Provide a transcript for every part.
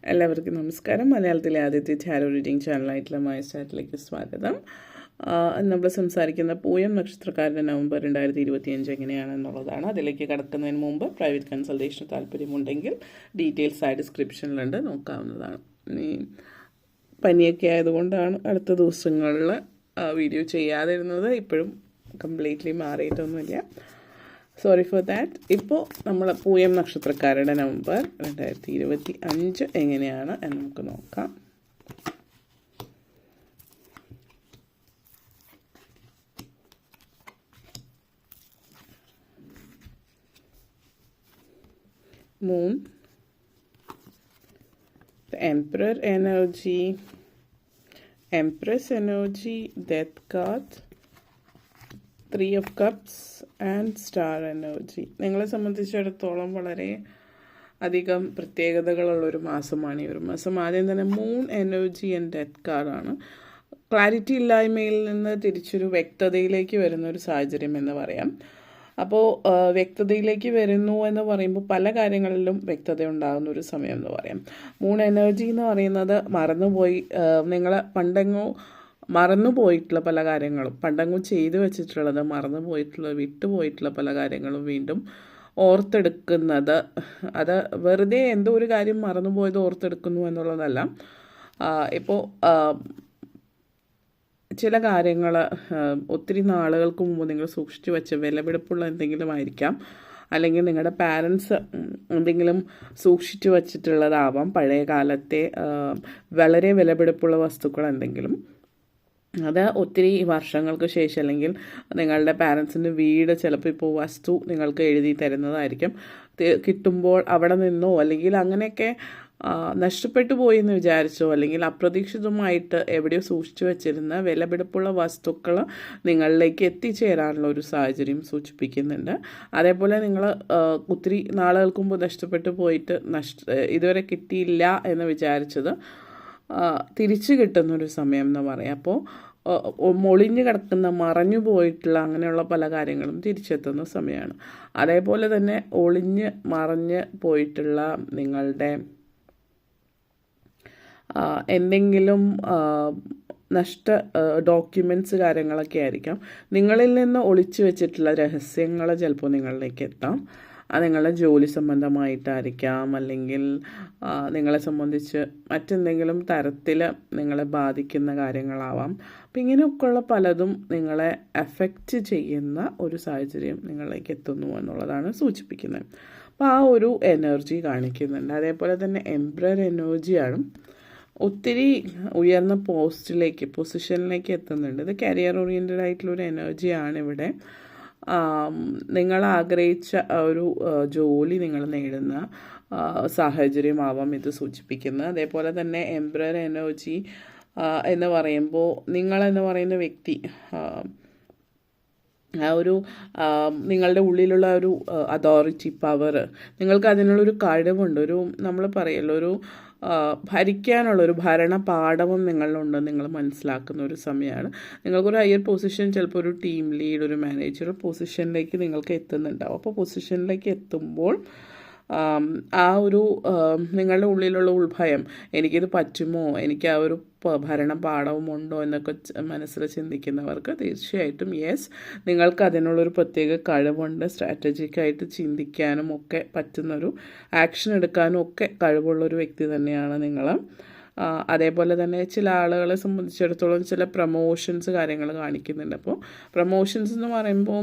എല്ലാവർക്കും നമസ്കാരം. മലയാളത്തിലെ ആദ്യത്തെ ടാരോ റീഡിംഗ് ചാനലായിട്ടുള്ള മായ ചാറ്റിലേക്ക് സ്വാഗതം. നമ്മൾ സംസാരിക്കുന്ന പൂയം നക്ഷത്രക്കാരുടെ നവംബർ 2025 എങ്ങനെയാണെന്നുള്ളതാണ്. അതിലേക്ക് കടക്കുന്നതിന് മുമ്പ് പ്രൈവറ്റ് കൺസൾട്ടേഷന് താല്പര്യമുണ്ടെങ്കിൽ ഡീറ്റെയിൽസ് ആയി ഡിസ്ക്രിപ്ഷനിലുണ്ട്, നോക്കാവുന്നതാണ്. ഇനി പനിയൊക്കെ ആയതുകൊണ്ടാണ് അടുത്ത ദിവസങ്ങളിൽ വീഡിയോ ചെയ്യാതിരുന്നത്. ഇപ്പോഴും കംപ്ലീറ്റ്ലി മാറിയിട്ടൊന്നുമില്ല, സോറി ഫോർ ദാറ്റ്. ഇപ്പോൾ നമ്മൾ പൂയം നക്ഷത്രക്കാരുടെ നവംബർ 2025 എങ്ങനെയാണ് എന്ന് നമുക്ക് നോക്കാം. Moon, emperor energy, empress energy, death card, 3 of Cups and star energy. നിങ്ങളെ സംബന്ധിച്ചിടത്തോളം വളരെ അധികം പ്രത്യേകതകളുള്ളൊരു മാസമാണ് ഈ ഒരു മാസം. ആദ്യം തന്നെ മൂൺ എനർജി ആൻഡ് ഡെത്ത് കാർഡാണ്. ക്ലാരിറ്റി ഇല്ലായ്മയിൽ നിന്ന് തിരിച്ചൊരു വ്യക്തതയിലേക്ക് വരുന്ന ഒരു സാഹചര്യം എന്ന് പറയാം. അപ്പോൾ വ്യക്തതയിലേക്ക് വരുന്നു എന്ന് പറയുമ്പോൾ പല കാര്യങ്ങളിലും വ്യക്തത ഉണ്ടാകുന്ന ഒരു സമയം എന്ന് പറയാം. മൂൺ എനർജി എന്ന് പറയുന്നത് മറന്നുപോയി, നിങ്ങൾ പണ്ടെങ്ങോ മറന്നുപോയിട്ടുള്ള പല കാര്യങ്ങളും, പണ്ടെങ്ങും ചെയ്തു വെച്ചിട്ടുള്ളത് മറന്നുപോയിട്ടുള്ള വിട്ടുപോയിട്ടുള്ള പല കാര്യങ്ങളും വീണ്ടും ഓർത്തെടുക്കുന്നത്. അത് വെറുതെ എന്തോ ഒരു കാര്യം മറന്നുപോയത് ഓർത്തെടുക്കുന്നു എന്നുള്ളതല്ല. ഇപ്പോൾ ചില കാര്യങ്ങൾ ഒത്തിരി നാളുകൾക്ക് മുമ്പ് നിങ്ങൾ സൂക്ഷിച്ചു വെച്ച വിലപിടിപ്പുള്ള എന്തെങ്കിലും ആയിരിക്കാം, അല്ലെങ്കിൽ നിങ്ങളുടെ പാരൻസ് എന്തെങ്കിലും സൂക്ഷിച്ചു വച്ചിട്ടുള്ളതാവാം. പഴയ കാലത്തെ വളരെ വിലപിടിപ്പുള്ള വസ്തുക്കൾ എന്തെങ്കിലും, അത് ഒത്തിരി വർഷങ്ങൾക്ക് ശേഷം, അല്ലെങ്കിൽ നിങ്ങളുടെ പാരൻസിൻ്റെ വീട് ചിലപ്പോൾ ഇപ്പോൾ വസ്തു നിങ്ങൾക്ക് എഴുതി തരുന്നതായിരിക്കും. കിട്ടുമ്പോൾ അവിടെ നിന്നോ അല്ലെങ്കിൽ അങ്ങനെയൊക്കെ നഷ്ടപ്പെട്ടു പോയി എന്ന് വിചാരിച്ചോ, അല്ലെങ്കിൽ അപ്രതീക്ഷിതമായിട്ട് എവിടെയോ സൂക്ഷിച്ചു വെച്ചിരുന്ന വിലപിടിപ്പുള്ള വസ്തുക്കൾ നിങ്ങളിലേക്ക് എത്തിച്ചേരാനുള്ള ഒരു സാഹചര്യം സൂചിപ്പിക്കുന്നുണ്ട്. അതേപോലെ നിങ്ങൾ ഒത്തിരി നാളുകൾക്ക് മുമ്പ് നഷ്ടപ്പെട്ടു പോയിട്ട് ഇതുവരെ കിട്ടിയില്ല എന്ന് വിചാരിച്ചത് തിരിച്ചു കിട്ടുന്നൊരു സമയം എന്ന് പറയാം. അപ്പോൾ മൊളിഞ്ഞു കിടക്കുന്ന, മറഞ്ഞു പോയിട്ടുള്ള അങ്ങനെയുള്ള പല കാര്യങ്ങളും തിരിച്ചെത്തുന്ന സമയമാണ്. അതേപോലെ തന്നെ ഒളിഞ്ഞ് മറഞ്ഞ് പോയിട്ടുള്ള നിങ്ങളുടെ എന്തെങ്കിലും ഡോക്യുമെൻറ്റ്സ് കാര്യങ്ങളൊക്കെ ആയിരിക്കാം. നിങ്ങളിൽ നിന്ന് ഒളിച്ചു വെച്ചിട്ടുള്ള രഹസ്യങ്ങൾ ചിലപ്പോൾ നിങ്ങളിലേക്ക് എത്താം. അത് നിങ്ങളുടെ ജോലി സംബന്ധമായിട്ടായിരിക്കാം, അല്ലെങ്കിൽ നിങ്ങളെ സംബന്ധിച്ച് മറ്റെന്തെങ്കിലും തരത്തിൽ നിങ്ങളെ ബാധിക്കുന്ന കാര്യങ്ങളാവാം. അപ്പം ഇങ്ങനെയൊക്കെയുള്ള പലതും നിങ്ങളെ എഫക്റ്റ് ചെയ്യുന്ന ഒരു സാഹചര്യം നിങ്ങളിലേക്ക് എത്തുന്നു എന്നുള്ളതാണ് സൂചിപ്പിക്കുന്നത്. അപ്പോൾ ആ ഒരു എനർജി കാണിക്കുന്നുണ്ട്. അതേപോലെ തന്നെ എംപറർ എനർജിയാണ്. ഒത്തിരി ഉയർന്ന പൊസിഷനിലേക്ക് എത്തുന്നുണ്ട്. ഇത് കരിയർ ഓറിയൻറ്റഡ് ആയിട്ടുള്ളൊരു എനർജിയാണ് ഇവിടെ. നിങ്ങൾ ആഗ്രഹിച്ച ഒരു ജോലി നിങ്ങൾ നേടുന്ന സാഹചര്യമാവാം ഇത് സൂചിപ്പിക്കുന്നത്. അതേപോലെ തന്നെ എംപറർ എനർജി എന്ന് പറയുമ്പോൾ നിങ്ങളെന്ന് പറയുന്ന വ്യക്തി ആ ഒരു നിങ്ങളുടെ ഉള്ളിലുള്ള ഒരു അതോറിറ്റി പവർ, നിങ്ങൾക്ക് അതിനുള്ളൊരു കഴിവുണ്ട്. ഒരു നമ്മൾ പറയല്ലോ, ഒരു ഭരിക്കാനുള്ളൊരു ഭരണ പാഠവും നിങ്ങളിലുണ്ടെന്ന് നിങ്ങൾ മനസ്സിലാക്കുന്ന ഒരു സമയമാണ്. നിങ്ങൾക്കൊരു ഹയർ പൊസിഷൻ, ചിലപ്പോൾ ഒരു ടീം ലീഡ്, ഒരു മാനേജർ പൊസിഷനിലേക്ക് നിങ്ങൾക്ക് എത്തുന്നുണ്ടാവും. അപ്പോൾ പൊസിഷനിലേക്ക് എത്തുമ്പോൾ ആ ഒരു നിങ്ങളുടെ ഉള്ളിലുള്ള ഉൾഭയം, എനിക്കിത് പറ്റുമോ, എനിക്ക് ആ ഒരു ഭരണ പാഠവുമുണ്ടോ എന്നൊക്കെ മനസ്സിൽ ചിന്തിക്കുന്നവർക്ക് തീർച്ചയായിട്ടും യെസ്, നിങ്ങൾക്ക് അതിനുള്ളൊരു പ്രത്യേക കഴിവുണ്ട്. സ്ട്രാറ്റജിക്കായിട്ട് ചിന്തിക്കാനും ഒക്കെ പറ്റുന്നൊരു, ആക്ഷൻ എടുക്കാനും ഒക്കെ കഴിവുള്ളൊരു വ്യക്തി തന്നെയാണ് നിങ്ങൾ. അതേപോലെ തന്നെ ചില ആളുകളെ സംബന്ധിച്ചിടത്തോളം ചില പ്രമോഷൻസ് കാര്യങ്ങൾ കാണിക്കുന്നുണ്ട്. അപ്പോൾ പ്രമോഷൻസ് എന്ന് പറയുമ്പോൾ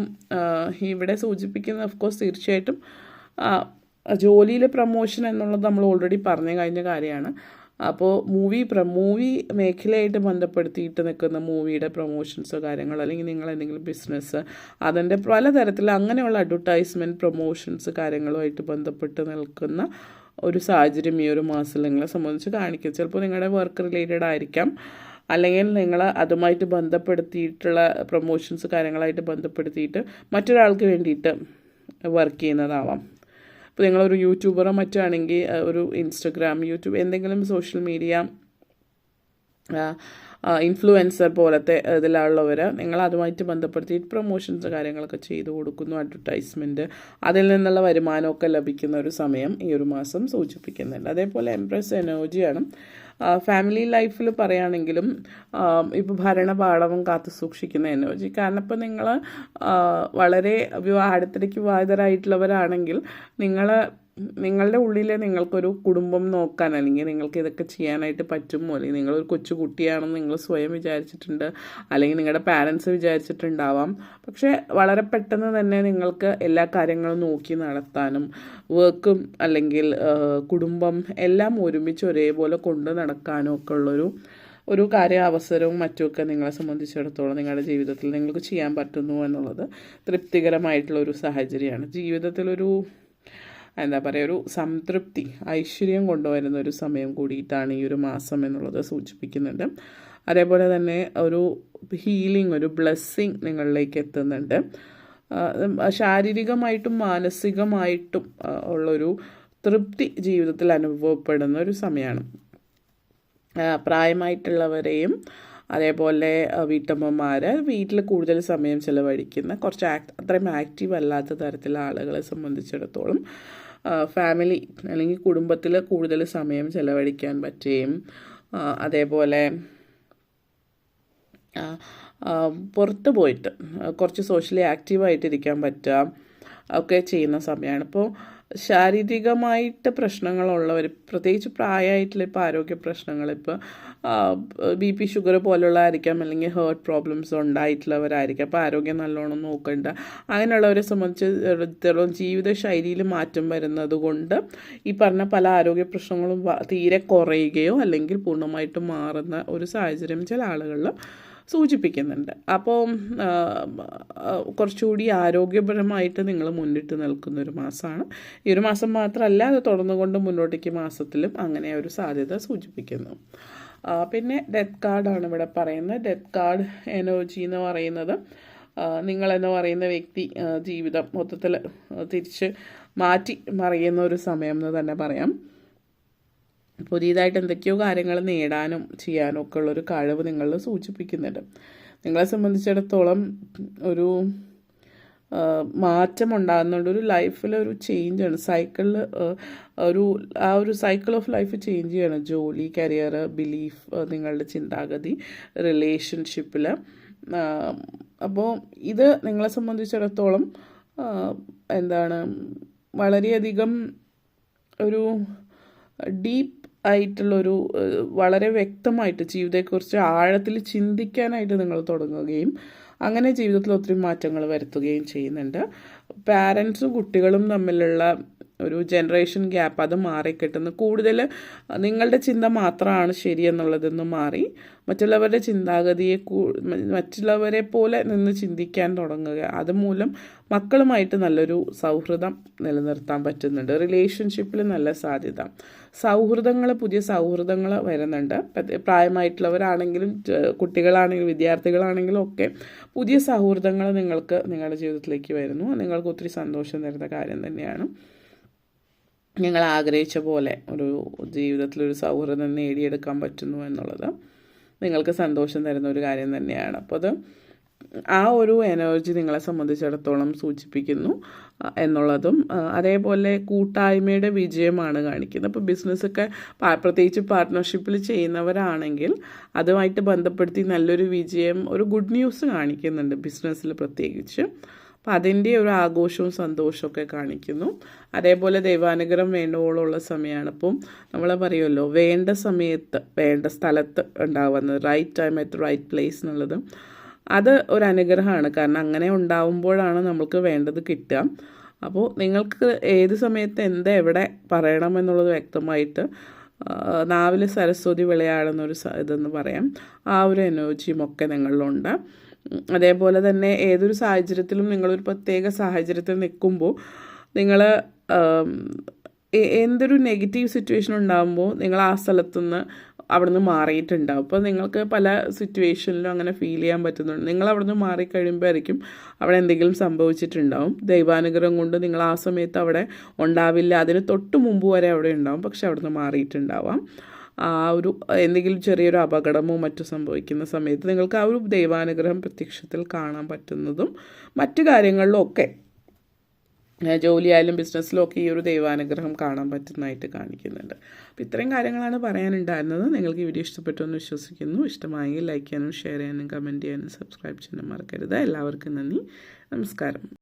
ഇവിടെ സൂചിപ്പിക്കുന്നത് ഓഫ്കോഴ്സ് തീർച്ചയായിട്ടും ജോലിയിലെ പ്രമോഷൻ എന്നുള്ളത് നമ്മൾ ഓൾറെഡി പറഞ്ഞു കഴിഞ്ഞ കാര്യമാണ്. അപ്പോൾ മൂവി മേഖലയായിട്ട് ബന്ധപ്പെടുത്തിയിട്ട് നിൽക്കുന്ന മൂവിയുടെ പ്രൊമോഷൻസോ കാര്യങ്ങളോ, അല്ലെങ്കിൽ നിങ്ങൾ എന്തെങ്കിലും ബിസിനസ്, അതിൻ്റെ പലതരത്തിൽ അങ്ങനെയുള്ള അഡ്വർടൈസ്മെൻറ്റ് പ്രൊമോഷൻസ് കാര്യങ്ങളുമായിട്ട് ബന്ധപ്പെട്ട് നിൽക്കുന്ന ഒരു സാഹചര്യം ഈ ഒരു മാസം നിങ്ങളെ സംബന്ധിച്ച് കാണിക്കും. ചിലപ്പോൾ നിങ്ങളുടെ വർക്ക് റിലേറ്റഡ് ആയിരിക്കാം, അല്ലെങ്കിൽ നിങ്ങൾ അതുമായിട്ട് ബന്ധപ്പെടുത്തിയിട്ടുള്ള പ്രൊമോഷൻസ് കാര്യങ്ങളായിട്ട് ബന്ധപ്പെടുത്തിയിട്ട് മറ്റൊരാൾക്ക് വേണ്ടിയിട്ട് വർക്ക് ചെയ്യുന്നതാവാം. ഇപ്പോൾ നിങ്ങളൊരു യൂട്യൂബറോ മറ്റോ ആണെങ്കിൽ ഒരു ഇൻസ്റ്റഗ്രാം, യൂട്യൂബ്, എന്തെങ്കിലും സോഷ്യൽ മീഡിയ ഇൻഫ്ലുവൻസർ പോലത്തെ ഇതിലുള്ളവർ നിങ്ങൾ അതുമായിട്ട് ബന്ധപ്പെടുത്തി പ്രൊമോഷൻസ് കാര്യങ്ങളൊക്കെ ചെയ്തു കൊടുക്കുന്നു, അഡ്വർടൈസ്മെൻറ്റ്, അതിൽ നിന്നുള്ള വരുമാനമൊക്കെ ലഭിക്കുന്ന ഒരു സമയം ഈ ഒരു മാസം സൂചിപ്പിക്കുന്നുണ്ട്. അതേപോലെ എംപ്രസ് എനർജിയാണ്. ഫാമിലി ലൈഫിൽ പറയുകയാണെങ്കിലും ഇപ്പോൾ ഭരണപാഠവും കാത്തു സൂക്ഷിക്കുന്ന എനർജി. കാരണം ഇപ്പോൾ നിങ്ങൾ വളരെ അടുത്തിടയ്ക്ക് വിവാഹിതരായിട്ടുള്ളവരാണെങ്കിൽ നിങ്ങളുടെ ഉള്ളിൽ നിങ്ങൾക്കൊരു കുടുംബം നോക്കാൻ, അല്ലെങ്കിൽ നിങ്ങൾക്ക് ഇതൊക്കെ ചെയ്യാനായിട്ട് പറ്റുമോ, അല്ലെങ്കിൽ നിങ്ങളൊരു കൊച്ചു കുട്ടിയാണെന്ന് നിങ്ങൾ സ്വയം വിചാരിച്ചിട്ടുണ്ട്, അല്ലെങ്കിൽ നിങ്ങളുടെ പാരൻസ് വിചാരിച്ചിട്ടുണ്ടാവാം. പക്ഷേ വളരെ പെട്ടെന്ന് തന്നെ നിങ്ങൾക്ക് എല്ലാ കാര്യങ്ങളും നോക്കി നടത്താനും വർക്കും അല്ലെങ്കിൽ കുടുംബം എല്ലാം ഒരുമിച്ച് ഒരേപോലെ കൊണ്ട് നടക്കാനും ഒക്കെ ഒരു അവസരവും മറ്റുമൊക്കെ നിങ്ങളെ സംബന്ധിച്ചിടത്തോളം നിങ്ങളുടെ ജീവിതത്തിൽ നിങ്ങൾക്ക് ചെയ്യാൻ പറ്റുന്നു എന്നുള്ളത് തൃപ്തികരമായിട്ടുള്ളൊരു സാഹചര്യമാണ്. ജീവിതത്തിലൊരു എന്താ പറയുക, ഒരു സംതൃപ്തി, ഐശ്വര്യം കൊണ്ടുവരുന്ന ഒരു സമയം കൂടിയിട്ടാണ് ഈ ഒരു മാസം എന്നുള്ളത് സൂചിപ്പിക്കുന്നുണ്ട്. അതേപോലെ തന്നെ ഒരു ഹീലിംഗ്, ഒരു ബ്ലെസ്സിങ് നിങ്ങളിലേക്ക് എത്തുന്നുണ്ട്. ശാരീരികമായിട്ടും മാനസികമായിട്ടും ഉള്ളൊരു തൃപ്തി ജീവിതത്തിൽ അനുഭവപ്പെടുന്ന ഒരു സമയമാണ്. പ്രായമായിട്ടുള്ളവരെയും അതേപോലെ വീട്ടമ്മമാർ, വീട്ടിൽ കൂടുതൽ സമയം ചിലവഴിക്കുന്ന, കുറച്ച് അത്രയും ആക്റ്റീവ് അല്ലാത്ത തരത്തിലുള്ള ആളുകളെ സംബന്ധിച്ചിടത്തോളം ഫാമിലി അല്ലെങ്കിൽ കുടുംബത്തിൽ കൂടുതൽ സമയം ചിലവഴിക്കാൻ പറ്റുകയും അതേപോലെ പുറത്ത് പോയിട്ട് കുറച്ച് സോഷ്യലി ആക്റ്റീവായിട്ടിരിക്കാൻ പറ്റുക ഒക്കെ ചെയ്യുന്ന സമയമാണ്. ഇപ്പോൾ ശാരീരികമായിട്ട് പ്രശ്നങ്ങളുള്ളവർ, പ്രത്യേകിച്ച് പ്രായമായിട്ടുള്ള ഇപ്പോൾ ആരോഗ്യ പ്രശ്നങ്ങൾ, ഇപ്പോൾ BP ഷുഗർ പോലുള്ളതായിരിക്കാം, അല്ലെങ്കിൽ ഹേർട്ട് പ്രോബ്ലംസ് ഉണ്ടായിട്ടുള്ളവരായിരിക്കാം. അപ്പോൾ ആരോഗ്യം നല്ലോണം നോക്കേണ്ട, അങ്ങനെയുള്ളവരെ സംബന്ധിച്ചിടത്തോളം ജീവിതശൈലിയിൽ മാറ്റം വരുന്നത് കൊണ്ട് ഈ പറഞ്ഞ പല ആരോഗ്യ പ്രശ്നങ്ങളും തീരെ കുറയുകയോ അല്ലെങ്കിൽ പൂർണ്ണമായിട്ടും മാറുന്ന ഒരു സാഹചര്യം ചില ആളുകളിൽ സൂചിപ്പിക്കുന്നുണ്ട്. അപ്പോൾ കുറച്ചുകൂടി ആരോഗ്യപരമായിട്ട് നിങ്ങൾ മുന്നിട്ട് നിൽക്കുന്ന ഒരു മാസമാണ്. ഈ ഒരു മാസം മാത്രമല്ല, അത് തുടർന്നുകൊണ്ട് മുന്നോട്ടേക്ക് മാസത്തിലും അങ്ങനെ ഒരു സാധ്യത സൂചിപ്പിക്കുന്നു. പിന്നെ ഡെത്ത് കാർഡാണ് ഇവിടെ പറയുന്നത്. ഡെത്ത് കാർഡ് എനർജി എന്ന് പറയുന്നത് നിങ്ങളെന്ന് പറയുന്ന വ്യക്തി ജീവിതം മൊത്തത്തിൽ തിരിച്ച് മാറ്റി മറിയുന്ന ഒരു സമയം എന്ന് തന്നെ പറയാം. പുതിയതായിട്ട് എന്തൊക്കെയോ കാര്യങ്ങൾ നേടാനും ചെയ്യാനും ഒക്കെ ഉള്ളൊരു കഴിവ് നിങ്ങളിൽ സൂചിപ്പിക്കുന്നുണ്ട്. നിങ്ങളെ സംബന്ധിച്ചിടത്തോളം ഒരു മാറ്റം ഉണ്ടാകുന്നുണ്ട്. ഒരു ലൈഫിലൊരു ചേഞ്ചാണ്, സൈക്കിളിൽ ഒരു സൈക്കിൾ ഓഫ് ലൈഫ് ചേഞ്ച് ചെയ്യണം. ജോലി, കരിയർ, ബിലീഫ്, നിങ്ങളുടെ ചിന്താഗതി, റിലേഷൻഷിപ്പിൽ. അപ്പോൾ ഇത് നിങ്ങളെ സംബന്ധിച്ചിടത്തോളം വളരെയധികം ഒരു ഡീപ്പ് ആയിട്ടുള്ളൊരു വളരെ വ്യക്തമായിട്ട് ജീവിതത്തെക്കുറിച്ച് ആഴത്തിൽ ചിന്തിക്കാനായിട്ട് നിങ്ങൾ തുടങ്ങുകയും അങ്ങനെ ജീവിതത്തിൽ ഒത്തിരി മാറ്റങ്ങൾ വരുത്തുകയും ചെയ്യുന്നുണ്ട്. പാരൻസും കുട്ടികളും തമ്മിലുള്ള ഒരു ജനറേഷൻ ഗ്യാപ്പ് അത് മാറിക്കിട്ടുന്നു. കൂടുതൽ നിങ്ങളുടെ ചിന്ത മാത്രമാണ് ശരിയെന്നുള്ളതെന്ന് മാറി മറ്റുള്ളവരുടെ ചിന്താഗതിയെ മറ്റുള്ളവരെ പോലെ നിന്ന് ചിന്തിക്കാൻ തുടങ്ങുക. അതുമൂലം മക്കളുമായിട്ട് നല്ലൊരു സൗഹൃദം നിലനിർത്താൻ പറ്റുന്നുണ്ട്. റിലേഷൻഷിപ്പിൽ നല്ല സാധ്യത, പുതിയ സൗഹൃദങ്ങൾ വരുന്നുണ്ട്. പ്രായമായിട്ടുള്ളവരാണെങ്കിലും കുട്ടികളാണെങ്കിലും വിദ്യാർത്ഥികളാണെങ്കിലും ഒക്കെ പുതിയ സൗഹൃദങ്ങൾ നിങ്ങൾക്ക് നിങ്ങളുടെ ജീവിതത്തിലേക്ക് വരുന്നു. നിങ്ങൾക്ക് ഒത്തിരി സന്തോഷം തരുന്ന കാര്യം തന്നെയാണ്. നിങ്ങൾ ആഗ്രഹിച്ച പോലെ ഒരു ജീവിതത്തിലൊരു സൗഹൃദം നേടിയെടുക്കാൻ പറ്റുന്നു എന്നുള്ളത് നിങ്ങൾക്ക് സന്തോഷം തരുന്ന ഒരു കാര്യം തന്നെയാണ്. അപ്പോൾ അത് ആ ഒരു എനർജി നിങ്ങളെ സംബന്ധിച്ചിടത്തോളം സൂചിപ്പിക്കുന്നു എന്നുള്ളതും. അതേപോലെ കൂട്ടായ്മയുടെ വിജയമാണ് കാണിക്കുന്നത്. അപ്പോൾ ബിസിനസ്സൊക്കെ പ്രത്യേകിച്ച് പാർട്ട്ണർഷിപ്പിൽ ചെയ്യുന്നവരാണെങ്കിൽ അതുമായിട്ട് ബന്ധപ്പെടുത്തി നല്ലൊരു വിജയം, ഒരു ഗുഡ് ന്യൂസ് കാണിക്കുന്നുണ്ട് ബിസിനസ്സിൽ പ്രത്യേകിച്ച്. അപ്പം അതിൻ്റെ ഒരു ആഘോഷവും സന്തോഷമൊക്കെ കാണിക്കുന്നു. അതേപോലെ ദൈവാനുഗ്രഹം വേണ്ടവോളമുള്ള സമയമാണ്. അപ്പം നമ്മൾ പറയുമല്ലോ, വേണ്ട സമയത്ത് വേണ്ട സ്ഥലത്ത് ഉണ്ടാവുന്നത്, right time at right place എന്നുള്ളത്, അത് ഒരു അനുഗ്രഹമാണ്. കാരണം അങ്ങനെ ഉണ്ടാവുമ്പോഴാണ് നമുക്ക് വേണ്ടത് കിട്ടുക. അപ്പോൾ നിങ്ങൾക്ക് ഏത് സമയത്ത് എവിടെ പറയണമെന്നുള്ളത് വ്യക്തമായിട്ട് നാവിൽ സരസ്വതി വിളയാടുന്നൊരു ഇതെന്ന് പറയാം. ആ ഒരു എനർജിയും ഒക്കെ നിങ്ങളിലുണ്ട്. അതേപോലെ തന്നെ ഏതൊരു സാഹചര്യത്തിലും നിങ്ങളൊരു പ്രത്യേക സാഹചര്യത്തിൽ നിൽക്കുമ്പോൾ നിങ്ങൾ എന്തൊരു നെഗറ്റീവ് സിറ്റുവേഷൻ ഉണ്ടാകുമ്പോൾ നിങ്ങൾ ആ സ്ഥലത്തുനിന്ന് അവിടെ നിന്ന് മാറിയിട്ടുണ്ടാവും. അപ്പോൾ നിങ്ങൾക്ക് പല സിറ്റുവേഷനിലും അങ്ങനെ ഫീൽ ചെയ്യാൻ പറ്റുന്നുണ്ട്. നിങ്ങൾ അവിടെ നിന്ന് മാറിക്കഴിയുമ്പോഴായിരിക്കും അവിടെ എന്തെങ്കിലും സംഭവിച്ചിട്ടുണ്ടാവും. ദൈവാനുഗ്രഹം കൊണ്ട് നിങ്ങൾ ആ സമയത്ത് അവിടെ ഉണ്ടാവില്ല, അതിന് തൊട്ട് മുമ്പ് വരെ അവിടെ ഉണ്ടാവും, പക്ഷെ അവിടെ നിന്ന് മാറിയിട്ടുണ്ടാവാം. ആ ഒരു എന്തെങ്കിലും ചെറിയൊരു അപകടമോ മറ്റോ സംഭവിക്കുന്ന സമയത്ത് നിങ്ങൾക്ക് ആ ഒരു ദൈവാനുഗ്രഹം പ്രത്യക്ഷത്തിൽ കാണാൻ പറ്റുന്നതും മറ്റു കാര്യങ്ങളിലും ഒക്കെ ജോലിയായാലും ബിസിനസ്സിലും ഒക്കെ ഈ ഒരു ദൈവാനുഗ്രഹം കാണാൻ പറ്റുന്നതായിട്ട് കാണിക്കുന്നുണ്ട്. അപ്പോൾ ഇത്രയും കാര്യങ്ങളാണ് പറയാനുണ്ടായിരുന്നത്. നിങ്ങൾക്ക് ഈ വീഡിയോ ഇഷ്ടപ്പെട്ടു എന്ന് വിശ്വസിക്കുന്നു. ഇഷ്ടമായെങ്കിൽ ലൈക്ക് ചെയ്യാനും ഷെയർ ചെയ്യാനും കമൻറ്റ് ചെയ്യാനും സബ്സ്ക്രൈബ് ചെയ്യാനും മറക്കരുത്. എല്ലാവർക്കും നന്ദി, നമസ്കാരം.